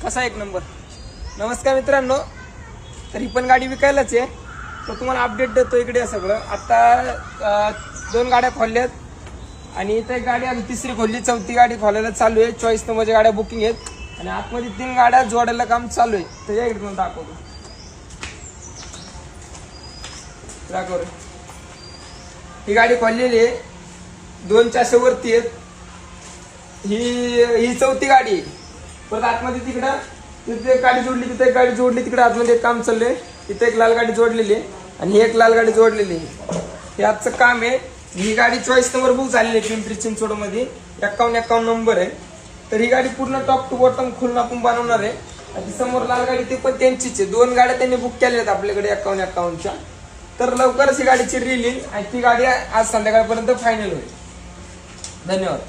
कसा एक नंबर. नमस्कार मित्रांनो, तर ही पण गाडी विकायलाच आहे. तर तुम्हाला अपडेट देतो. इकडे सगळं आता 2 गाड्या खोलल्यात आणि इथे एक गाडी आम्ही तिसरी खोलली, चौथी गाडी खोलायला चालू आहे. 24 नंबरच्या गाड्या बुकिंग आहेत आणि आतमध्ये 3 गाड्या जोडायला काम चालू आहे. तर या इकडे तुम्हाला दाखवतो. ही गाडी खोललेली आहे, 2 चारशे वरती आहेत. ही चौथी गाडी आहे. परत आतमध्ये तिकडं तिथे गाडी जोडली, तिथे एक गाडी जोडली, तिकडे आतमध्ये काम चाललंय. तिथे एक लाल गाडी जोडलेली आहे आणि ही एक लाल गाडी जोडलेली आहे. हे आजचं काम आहे. ही गाडी 24 नंबर बुक झालेली आहे पिंपरी चिंचवड मध्ये. 51 नंबर आहे. तर ही गाडी पूर्ण टॉप टू बॉटम खोलून आपण बनवणार आहे. आणि समोर लाल गाडी ती पण त्यांचीच आहे. 2 गाड्या त्यांनी बुक केल्या आहेत आपल्याकडे 51च्या. तर लवकरच ही गाडीची रिलीज आणि ती गाडी आज संध्याकाळपर्यंत फायनल होईल. धन्यवाद.